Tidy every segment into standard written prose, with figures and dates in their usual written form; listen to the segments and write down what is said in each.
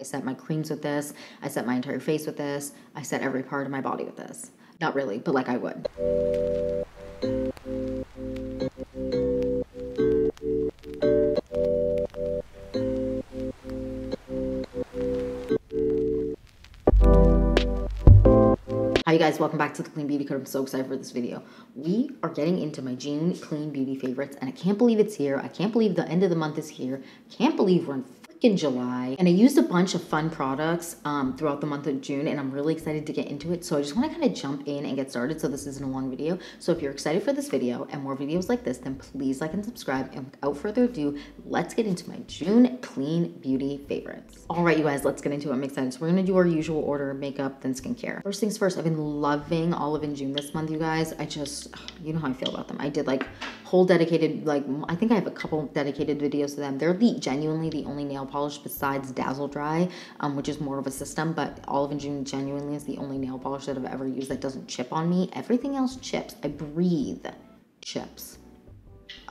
I set my creams with this. I set my entire face with this. I set every part of my body with this. Not really, but like I would. Hi you guys, welcome back to the Clean Beauty Code. I'm so excited for this video. We are getting into my June clean beauty favorites, and I can't believe it's here. I can't believe the end of the month is here. Can't believe we're in freaking July. And I used a bunch of fun products throughout the month of June, and I'm really excited to get into it. So I just want to kind of jump in and get started so this isn't a long video. So if you're excited for this video and more videos like this, then please like and subscribe. And without further ado, let's get into my June clean beauty favorites. All right, you guys, let's get into it. I'm excited. So we're going to do our usual order of makeup, then skincare. First things first, I've been loving Olive and June this month, you guys. I just, you know how I feel about them. I did like whole dedicated, like, I think I have a couple dedicated videos to them. They're genuinely the only nail polish besides Dazzle Dry, which is more of a system, but Olive and June genuinely is the only nail polish that I've ever used that doesn't chip on me. Everything else chips. I breathe chips.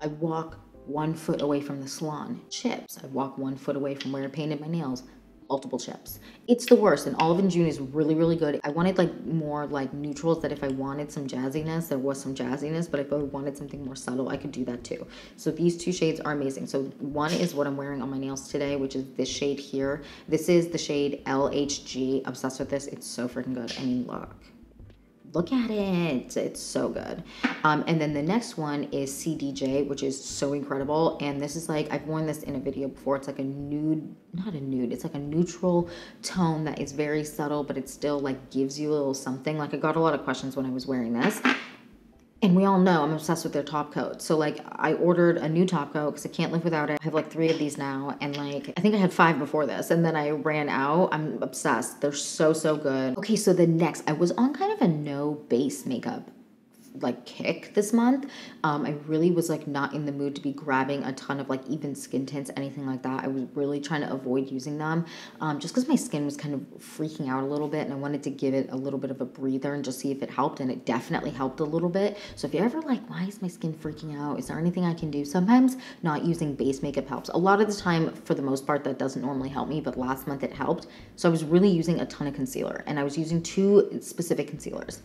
I walk 1 foot away from the salon, chips. I walk 1 foot away from where I painted my nails, multiple chips. It's the worst, and Olive and June is really, really good. I wanted like more like neutrals, that if I wanted some jazziness, there was some jazziness, but if I wanted something more subtle, I could do that too. So these two shades are amazing. So one is what I'm wearing on my nails today, which is this shade here. This is the shade LHG. Obsessed with this. It's so freaking good. I mean, look at it. It's so good. And then the next one is CDJ, which is so incredible. And this is like, I've worn this in a video before. It's like a nude, not a nude, it's like a neutral tone that is very subtle, but it still like gives you a little something. Like I got a lot of questions when I was wearing this. And we all know I'm obsessed with their top coat. So like I ordered a new top coat because I can't live without it. I have like 3 of these now. And like, I think I had 5 before this and then I ran out. I'm obsessed. They're so, so good. Okay, so the next, I was on kind of a no base makeup like kick this month. I really was like not in the mood to be grabbing a ton of like even skin tints, anything like that. I was really trying to avoid using them just because my skin was kind of freaking out a little bit and I wanted to give it a little bit of a breather and just see if it helped, and it definitely helped a little bit. So if you're ever like, why is my skin freaking out? Is there anything I can do? Sometimes not using base makeup helps. A lot of the time, for the most part, that doesn't normally help me, but last month it helped. So I was really using a ton of concealer, and I was using 2 specific concealers.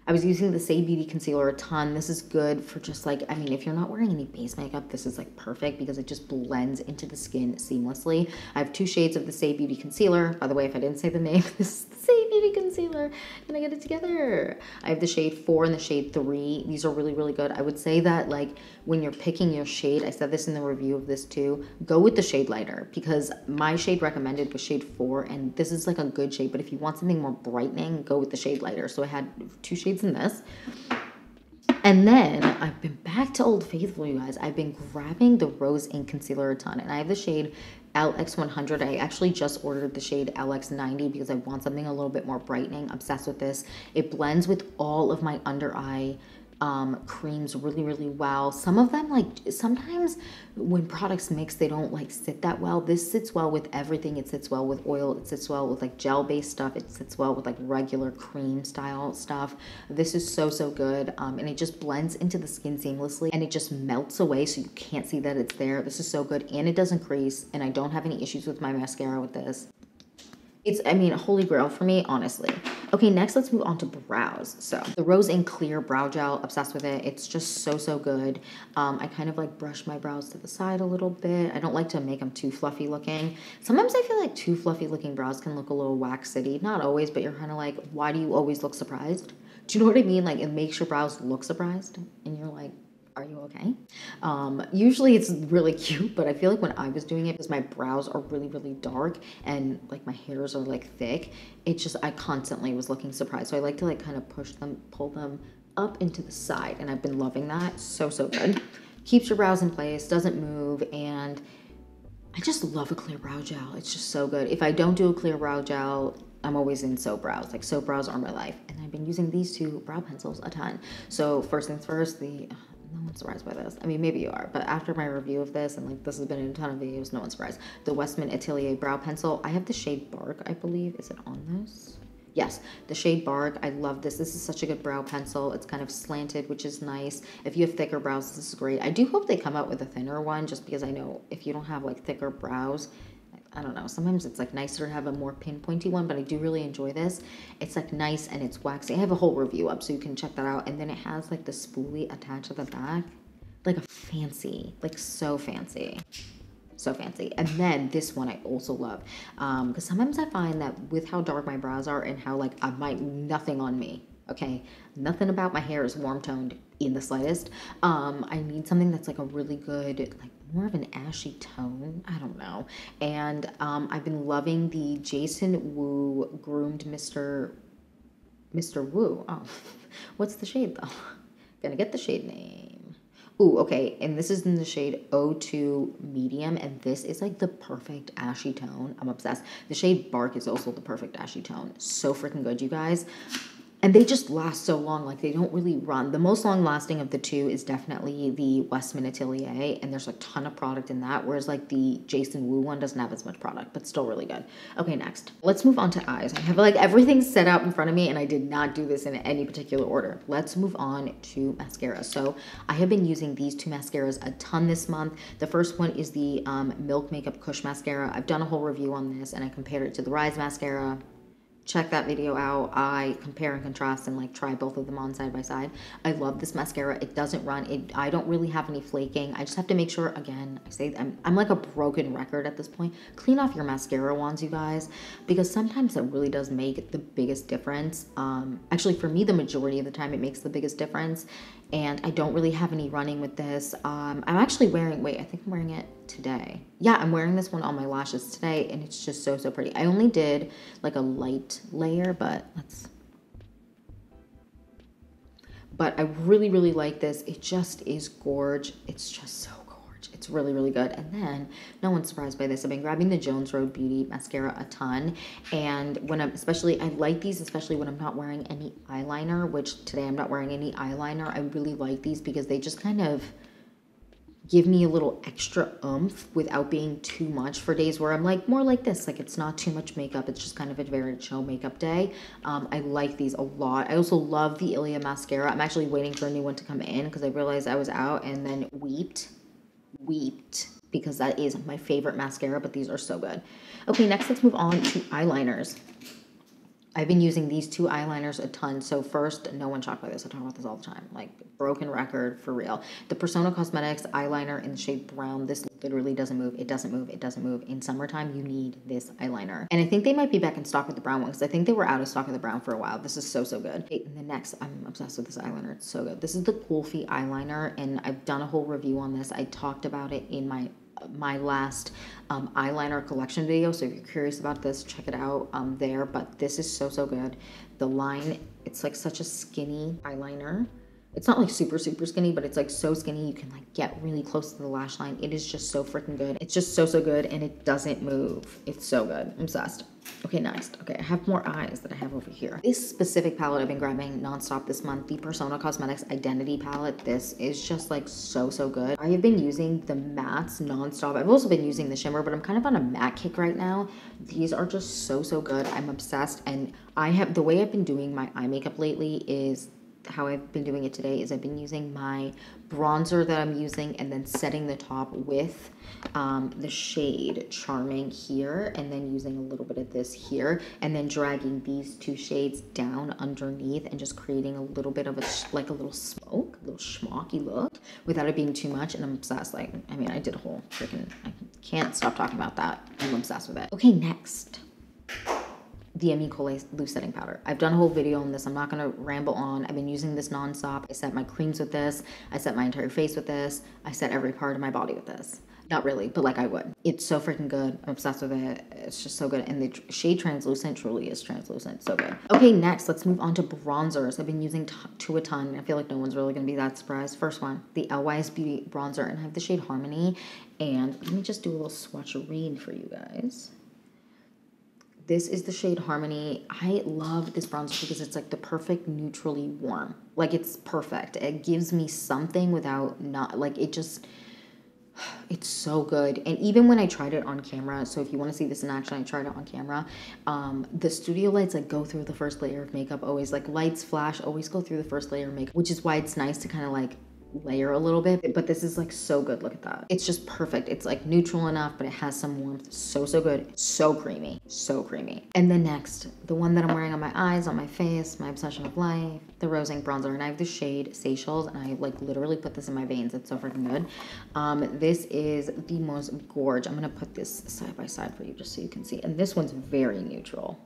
I was using the Say Beauty concealer a ton. This is good for just like, I mean, if you're not wearing any base makeup, this is like perfect because it just blends into the skin seamlessly. I have 2 shades of the Say Beauty concealer. By the way, if I didn't say the name, this is the Say Beauty concealer. Can I get it together? I have the shade 4 and the shade 3. These are really, really good. I would say that like when you're picking your shade, I said this in the review of this too, go with the shade lighter because my shade recommended was shade 4 and this is like a good shade, but if you want something more brightening, go with the shade lighter. So I had 2 shades in this. And then I've been back to Old Faithful, you guys. I've been grabbing the Rose Ink Concealer a ton, and I have the shade LX100. I actually just ordered the shade LX90 because I want something a little bit more brightening. Obsessed with this. It blends with all of my under eye creams really, really well. Some of them, like sometimes when products mix, they don't like sit that well. This sits well with everything. It sits well with oil. It sits well with like gel based stuff. It sits well with like regular cream style stuff. This is so, so good. And it just blends into the skin seamlessly and it just melts away so you can't see that it's there. This is so good and it doesn't crease, and I don't have any issues with my mascara with this. It's, I mean, a holy grail for me, honestly. Okay, next let's move on to brows. So the Rose Ink Clear Brow Gel, obsessed with it. It's just so, so good. I kind of like brush my brows to the side a little bit. I don't like to make them too fluffy looking. Sometimes I feel like too fluffy looking brows can look a little waxity. Not always, but you're kind of like, why do you always look surprised? Do you know what I mean? Like it makes your brows look surprised and you're like, are you okay? Usually it's really cute, but I feel like when I was doing it, because my brows are really, really dark and like my hairs are like thick, it just, I constantly was looking surprised. So I like to like kind of push them, pull them up into the side, and I've been loving that. So, so good. Keeps your brows in place, doesn't move, and I just love a clear brow gel. It's just so good. If I don't do a clear brow gel, I'm always in soap brows. Like soap brows are my life. And I've been using these 2 brow pencils a ton. So first things first, no one's surprised by this. I mean, maybe you are, but after my review of this, and like this has been in a ton of videos, no one's surprised. The Westman Atelier Brow Pencil. I have the shade Bark, I believe. Is it on this? Yes, the shade Bark. I love this. This is such a good brow pencil. It's kind of slanted, which is nice. If you have thicker brows, this is great. I do hope they come out with a thinner one, just because I know if you don't have like thicker brows, I don't know. Sometimes it's like nicer to have a more pinpointy one, but I do really enjoy this. It's like nice and it's waxy. I have a whole review up so you can check that out. And then it has like the spoolie attached to the back. Like a fancy, like so fancy. So fancy. And then this one I also love. Because sometimes I find that with how dark my brows are and how like nothing on me. Okay, nothing about my hair is warm toned in the slightest. I need something that's like a really good, like more of an ashy tone. I don't know. And I've been loving the Jason Wu Groomed Mr. Wu. Oh, what's the shade though? Gonna get the shade name. Ooh, okay, and this is in the shade O2 Medium, and this is like the perfect ashy tone. I'm obsessed. The shade Bark is also the perfect ashy tone. So freaking good, you guys. And they just last so long, like they don't really run. The most long lasting of the two is definitely the Westman Atelier, and there's a ton of product in that, whereas like the Jason Wu one doesn't have as much product, but still really good. Okay, next. Let's move on to eyes. I have like everything set out in front of me, and I did not do this in any particular order. Let's move on to mascara. So I have been using these two mascaras a ton this month. The first one is the Milk Makeup Kush Mascara. I've done a whole review on this, and I compared it to the Rise Mascara. Check that video out. I compare and contrast and like try both of them on side by side. I love this mascara. It doesn't run. I don't really have any flaking. I just have to make sure, again, I say I'm like a broken record at this point. Clean off your mascara wands, you guys, because sometimes it really does make the biggest difference. Actually, for me, the majority of the time it makes the biggest difference. And I don't really have any running with this. I'm actually wearing, wait, I think I'm wearing it today. Yeah, I'm wearing this one on my lashes today, and it's just so, so pretty. I only did like a light layer, but I really, really like this. It just is gorge. It's just so gorge. It's really, really good. And then, no one's surprised by this. I've been grabbing the Jones Road Beauty mascara a ton. And when I'm, I like these, especially when I'm not wearing any eyeliner, which today I'm not wearing any eyeliner. I really like these because they just kind of give me a little extra oomph without being too much for days where I'm like more like this, like it's not too much makeup, it's just kind of a very chill makeup day. I like these a lot. I also love the Ilia mascara. I'm actually waiting for a new one to come in because I realized I was out and then weeped because that is my favorite mascara, but these are so good. Okay, next let's move on to eyeliners. I've been using these two eyeliners a ton. So first, no one's shocked by this. I talk about this all the time. Like, broken record for real. The Persona Cosmetics eyeliner in the shade brown. This literally doesn't move. It doesn't move. It doesn't move. In summertime, you need this eyeliner. And I think they might be back in stock with the brown one because I think they were out of stock of the brown for a while. This is so, so good. Okay, and the next, I'm obsessed with this eyeliner. It's so good. This is the Coolfy eyeliner, and I've done a whole review on this. I talked about it in my last eyeliner collection video, so if you're curious about this, check it out there. But this is so, so good. The line, it's like such a skinny eyeliner. It's not like super, super skinny, but it's like so skinny you can like get really close to the lash line. It is just so freaking good. It's just so, so good, and it doesn't move. It's so good. I'm obsessed. Okay, next. Okay, I have more eyes that I have over here. This specific palette I've been grabbing nonstop this month, the Persona Cosmetics Identity palette. This is just like so, so good. I have been using the mattes nonstop. I've also been using the shimmer, but I'm kind of on a matte kick right now. These are just so, so good. I'm obsessed, and the way I've been doing my eye makeup lately is how I've been doing it today is I've been using my bronzer that I'm using and then setting the top with the shade Charming here, and then using a little bit of this here, and then dragging these two shades down underneath and just creating a little bit of like a little smoke, a little schmocky look without it being too much. And I'm obsessed. Like, I mean, I did a whole freaking, I can't stop talking about that. I'm obsessed with it. Okay, next. The Emi Cole Loose Setting Powder. I've done a whole video on this. I'm not going to ramble on. I've been using this nonstop. I set my creams with this. I set my entire face with this. I set every part of my body with this. Not really, but like I would. It's so freaking good. I'm obsessed with it. It's just so good. And the shade Translucent truly is translucent. So good. Okay, next, let's move on to bronzers. I've been using to a ton. I feel like no one's really going to be that surprised. First one, the LYS Beauty Bronzer. And I have the shade Harmony. And let me just do a little swatcherine for you guys. This is the shade Harmony. I love this bronzer because it's like the perfect neutrally warm. Like, it's perfect. It gives me something without not, like, it just, it's so good. And even when I tried it on camera, so if you want to see this in action, I tried it on camera. The studio lights like go through the first layer of makeup always. Like, lights flash always go through the first layer of makeup, which is why it's nice to kind of like layer a little bit, but this is like so good. Look at that. It's just perfect. It's like neutral enough, but it has some warmth. So good. So creamy. So creamy. And then next, the one that I'm wearing on my eyes, on my face, my obsession of life, the Rose Ink bronzer. And I have the shade Seychelles, and I like literally put this in my veins. It's so freaking good. This is the most gorge. I'm gonna put this side by side for you just so you can see. And this one's very neutral.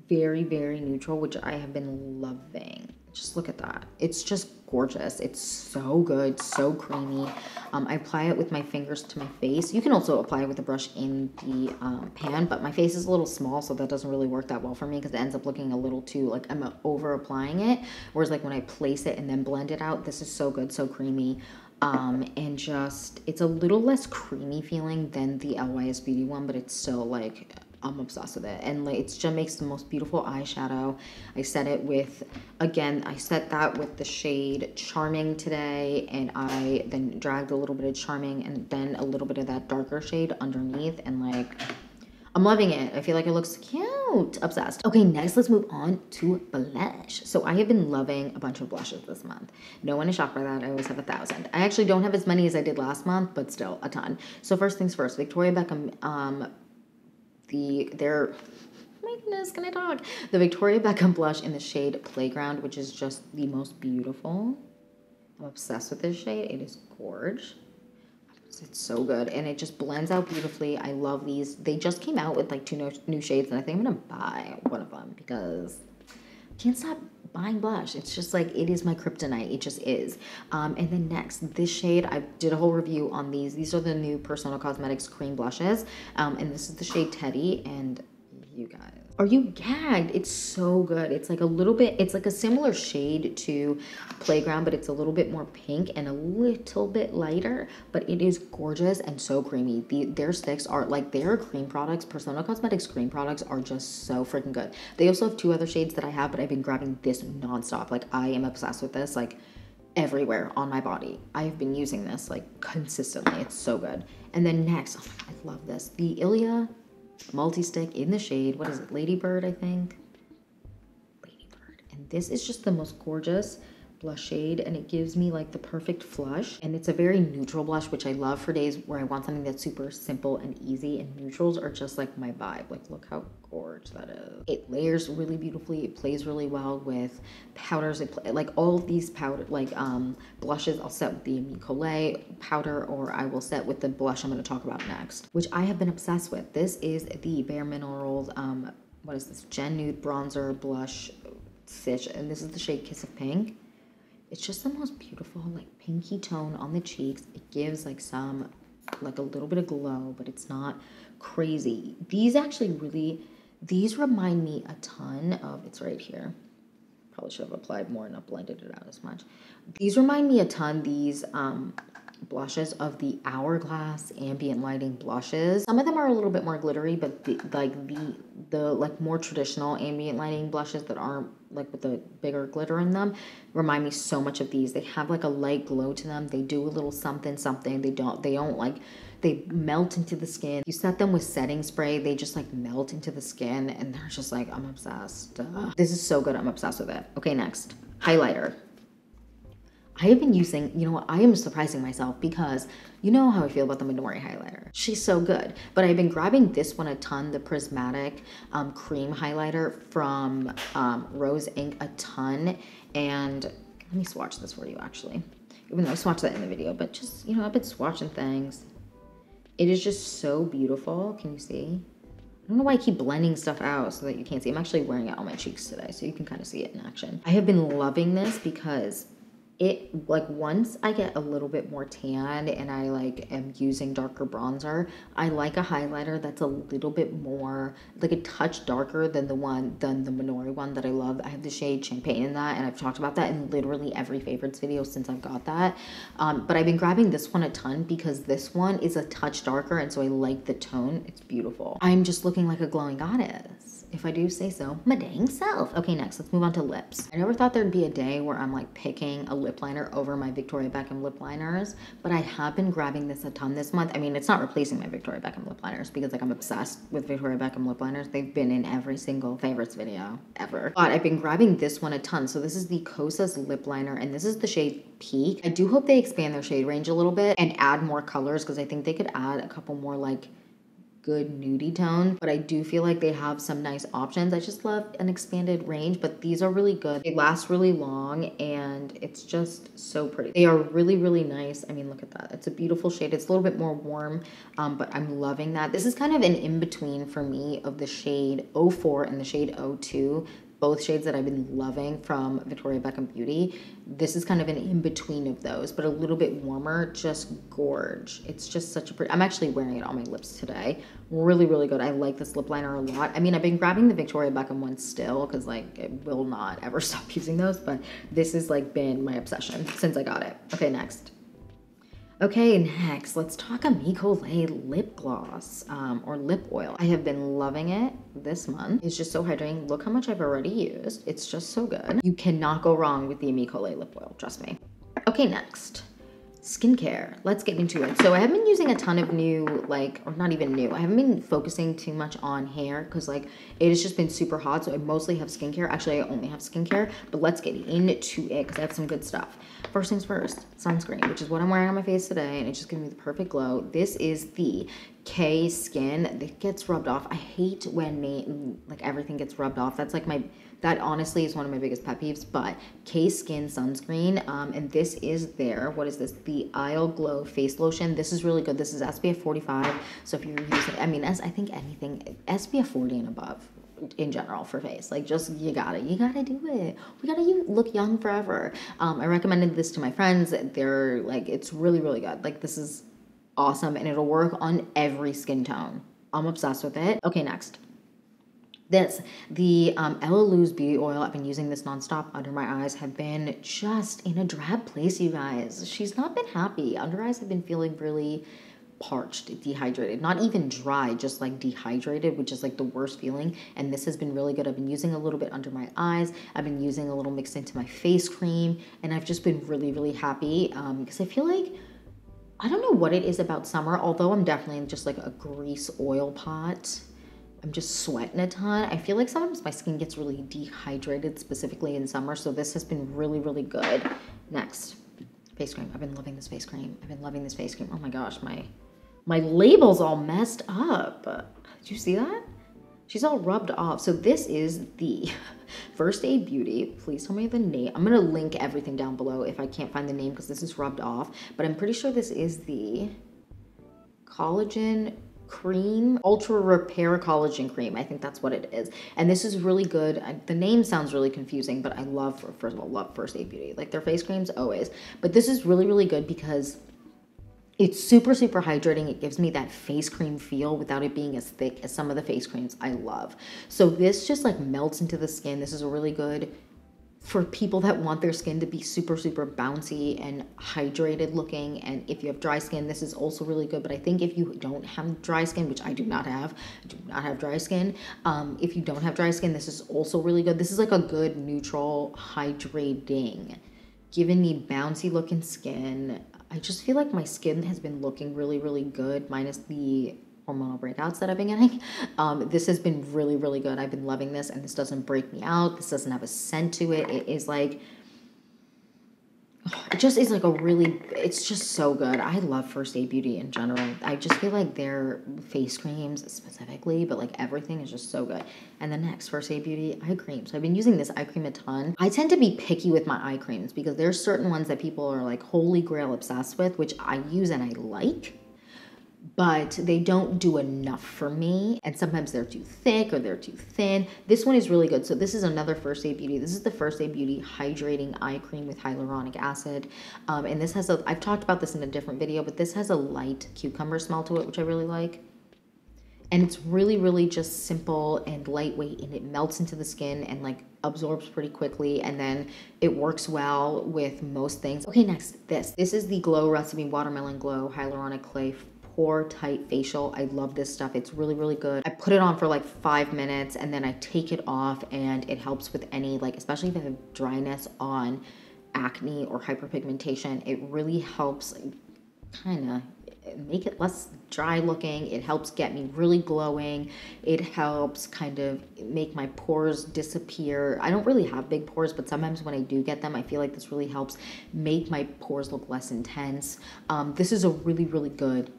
Very neutral, which I have been loving. Just look at that. It's just gorgeous. It's so good, so creamy. I apply it with my fingers to my face. You can also apply it with a brush in the pan, but my face is a little small, so that doesn't really work that well for me because it ends up looking a little too, like I'm over applying it. Whereas like when I place it and then blend it out, this is so good, so creamy. And just, it's a little less creamy feeling than the LYS Beauty one, but it's still like, I'm obsessed with it. And like, it just makes the most beautiful eyeshadow. I set it with, again, I set that with the shade Charming today, and I then dragged a little bit of Charming and then a little bit of that darker shade underneath, and like, I'm loving it. I feel like it looks cute. Obsessed. Okay, next let's move on to blush. So I have been loving a bunch of blushes this month. No one is shocked by that. I always have 1,000. I actually don't have as many as I did last month, but still a ton. So first things first, Victoria Beckham, my goodness, can I talk? The Victoria Beckham blush in the shade Playground, which is just the most beautiful. I'm obsessed with this shade. It is gorge. It's so good, and it just blends out beautifully. I love these. They just came out with like 2 new shades, and I think I'm gonna buy one of them because I can't stop buying blush. It's just like, it is my kryptonite. It just is. And then next, this shade, I did a whole review on these. These are the new Persona Cosmetics cream blushes, and this is the shade Teddy, and you guys, are you gagged? It's so good. It's like a little bit, it's like a similar shade to Playground, but it's a little bit more pink and a little bit lighter, but it is gorgeous and so creamy. Their sticks are like, their cream products, Persona Cosmetics cream products are just so freaking good. They also have 2 other shades that I have, but I've been grabbing this nonstop. Like, I am obsessed with this, like everywhere on my body. I have been using this like consistently. It's so good. And then next, oh, I love this. The Ilia multi-stick in the shade, what is it, Ladybird, I think. Ladybird. And this is just the most gorgeous blush shade, and it gives me like the perfect flush, and it's a very neutral blush, which I love for days where I want something that's super simple and easy, and neutrals are just like my vibe. Like, look how gorgeous that is. It layers really beautifully. It plays really well with powders. Like all of these powder, like blushes, I'll set with the Ami Collet powder, or I will set with the blush I'm going to talk about next, which I have been obsessed with. This is the Bare Minerals, what is this, Gen Nude Bronzer Blush Stitch, and this is the shade Kiss of Pink. It's just the most beautiful, like, pinky tone on the cheeks. It gives like some, like a little bit of glow, but it's not crazy. These actually really, these remind me a ton of, it's right here. Probably should have applied more and not blended it out as much. These remind me a ton, these blushes, of the Hourglass ambient lighting blushes. Some of them are a little bit more glittery, but the like more traditional ambient lighting blushes that aren't like with the bigger glitter in them remind me so much of these. They have like a light glow to them. They do a little something. They don't like, they melt into the skin. You set them with setting spray, they just like melt into the skin, and they're just like, I'm obsessed. This is so good. I'm obsessed with it. Okay, next, highlighter. I have been using, you know what, I am surprising myself because you know how I feel about the Minori highlighter. She's so good. But I've been grabbing this one a ton, the Prismatic Cream Highlighter from Rose Ink a ton. And let me swatch this for you, actually. Even though I swatched that in the video, but just, you know, I've been swatching things. It is just so beautiful. Can you see? I don't know why I keep blending stuff out so that you can't see. I'm actually wearing it on my cheeks today, so you can kind of see it in action. I have been loving this because it, like, once I get a little bit more tan and I like am using darker bronzer, I like a highlighter that's a little bit more, like a touch darker than the Minori one that I love. I have the shade Champagne in that, and I've talked about that in literally every favorites video since I've got that. But I've been grabbing this one a ton because this one is a touch darker, and so I like the tone. It's beautiful. I'm just looking like a glowing goddess. if I do say so, my dang self. Okay, next, let's move on to lips. I never thought there'd be a day where I'm like picking a lip liner over my Victoria Beckham lip liners, but I have been grabbing this a ton this month. I mean, it's not replacing my Victoria Beckham lip liners because like I'm obsessed with Victoria Beckham lip liners. They've been in every single favorites video ever. But I've been grabbing this one a ton. So this is the Kosas lip liner and this is the shade Peak. I do hope they expand their shade range a little bit and add more colors because I think they could add a couple more like good nudie tone, but I do feel like they have some nice options. I just love an expanded range, but these are really good. They last really long and it's just so pretty. They are really, really nice. I mean, look at that. It's a beautiful shade. It's a little bit more warm, but I'm loving that. This is kind of an in-between for me of the shade 04 and the shade 02. Both shades that I've been loving from Victoria Beckham Beauty. This is kind of an in-between of those, but a little bit warmer, just gorge. It's just such a pretty, I'm actually wearing it on my lips today. Really, really good. I like this lip liner a lot. I mean, I've been grabbing the Victoria Beckham one still because like it will not ever stop using those, but this has like been my obsession since I got it. Okay, next. Okay, next, let's talk Amicole lip gloss or lip oil. I have been loving it this month. It's just so hydrating. Look how much I've already used. It's just so good. You cannot go wrong with the Amicole lip oil, trust me. Okay, next, skincare. Let's get into it. So I haven't been using a ton of new, like, or not even new. I haven't been focusing too much on hair because like it has just been super hot. So I mostly have skincare. Actually, I only have skincare, but let's get into it because I have some good stuff. First things first, sunscreen, which is what I'm wearing on my face today, and it just gives me the perfect glow. This is the K Skin. It gets rubbed off. I hate when like everything gets rubbed off. That's like that honestly is one of my biggest pet peeves, but K Skin sunscreen, and this is what is this? The Isle Glow Face Lotion. This is really good. This is SPF 45, so if you're using, I mean, I think anything, SPF 40 and above, in general for face, like just you gotta do it. We gotta look young forever. I recommended this to my friends. They're like, it's really, really good. Like this is awesome and it'll work on every skin tone. I'm obsessed with it. Okay, next. The Ella Lou's Beauty Oil. I've been using this nonstop. Under my eyes have been just in a drab place, you guys. She's not been happy. Under eyes have been feeling really parched, dehydrated, not even dry, just like dehydrated, which is like the worst feeling. And this has been really good. I've been using a little bit under my eyes. I've been using a little mixed into my face cream, and I've just been really, really happy because I feel like, I don't know what it is about summer, although I'm definitely just like a grease oil pot. I'm just sweating a ton. I feel like sometimes my skin gets really dehydrated, specifically in summer. So this has been really, really good. Next, face cream. I've been loving this face cream. Oh my gosh, my label's all messed up. Did you see that? She's all rubbed off. So this is the First Aid Beauty. Please tell me the name. I'm gonna link everything down below if I can't find the name because this is rubbed off. But I'm pretty sure this is the Collagen Cream, Ultra Repair Collagen Cream. I think that's what it is. And this is really good. The name sounds really confusing, but I love, first of all, love First Aid Beauty. Like their face creams, always. But this is really, really good because it's super, super hydrating. It gives me that face cream feel without it being as thick as some of the face creams I love. So this just like melts into the skin. This is a really good for people that want their skin to be super, super bouncy and hydrated looking. And if you have dry skin, this is also really good. But I think if you don't have dry skin, which I do not have dry skin. If you don't have dry skin, this is also really good. This is like a good neutral hydrating, giving me bouncy looking skin. I just feel like my skin has been looking really, really good, minus the hormonal breakouts that I've been getting. This has been really, really good. I've been loving this, and this doesn't break me out. This doesn't have a scent to it. It is like, it just is like a really, it's just so good. I love First Aid Beauty in general. I just feel like their face creams specifically, but like everything is just so good. And the next, First Aid Beauty eye cream. So I've been using this eye cream a ton. I tend to be picky with my eye creams because there's certain ones that people are like holy grail obsessed with, which I use and I like, but they don't do enough for me. And sometimes they're too thick or they're too thin. This one is really good. So this is another First Aid Beauty. This is the First Aid Beauty Hydrating Eye Cream with Hyaluronic Acid. And this has I've talked about this in a different video, but this has a light cucumber smell to it, which I really like. And it's really, really just simple and lightweight, and it melts into the skin and like absorbs pretty quickly, and then it works well with most things. Okay, next, this is the Glow Recipe Watermelon Glow Hyaluronic Clay pore tight facial. I love this stuff. It's really, really good. I put it on for like 5 minutes and then I take it off, and it helps with any, like, especially if I have dryness on acne or hyperpigmentation. It really helps kind of make it less dry looking. It helps get me really glowing. It helps kind of make my pores disappear. I don't really have big pores, but sometimes when I do get them, I feel like this really helps make my pores look less intense. This is a really, really good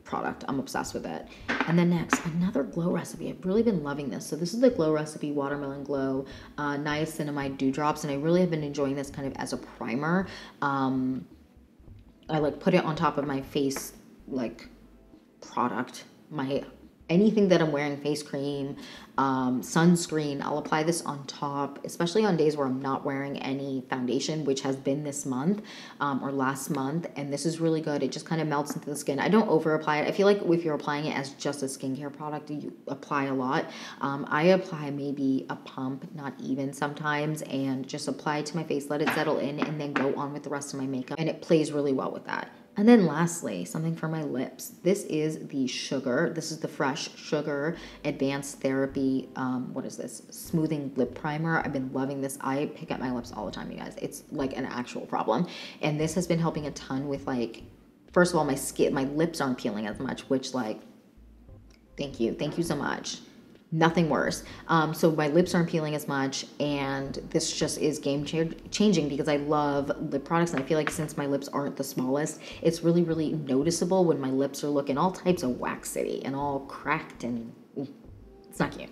product. I'm obsessed with it. And then next, another glow recipe. I've really been loving this. So this is the Glow Recipe Watermelon Glow Niacinamide Dewdrops, and I really have been enjoying this kind of as a primer. I like put it on top of my face, like, product, anything that I'm wearing, face cream, sunscreen. I'll apply this on top, especially on days where I'm not wearing any foundation, which has been this month or last month. And this is really good. It just kind of melts into the skin. I don't over apply it. I feel like if you're applying it as just a skincare product, you apply a lot. I apply maybe a pump, not even sometimes, and just apply it to my face, let it settle in, and then go on with the rest of my makeup. And it plays really well with that. And then lastly, something for my lips. This is the Sugar. This is the Fresh Sugar Advanced Therapy, what is this? Smoothing Lip Primer. I've been loving this. I pick at my lips all the time, you guys. It's like an actual problem. And this has been helping a ton with, like, first of all, my lips aren't peeling as much, which, like, thank you so much. Nothing worse. So my lips aren't peeling as much, and this just is game changing because I love lip products, and I feel like since my lips aren't the smallest, it's really, really noticeable when my lips are looking all types of waxy and all cracked, and it's not cute.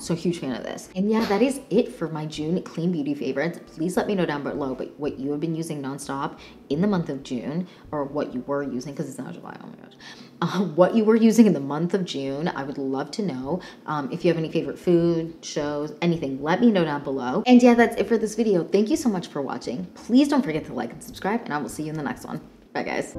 So huge fan of this. And yeah, that is it for my June clean beauty favorites. Please let me know down below what you have been using nonstop in the month of June, or what you were using, because it's not July, oh my gosh. What you were using in the month of June. I would love to know. If you have any favorite food, shows, anything, let me know down below. And yeah, that's it for this video. Thank you so much for watching. Please don't forget to like and subscribe, and I will see you in the next one. Bye, guys.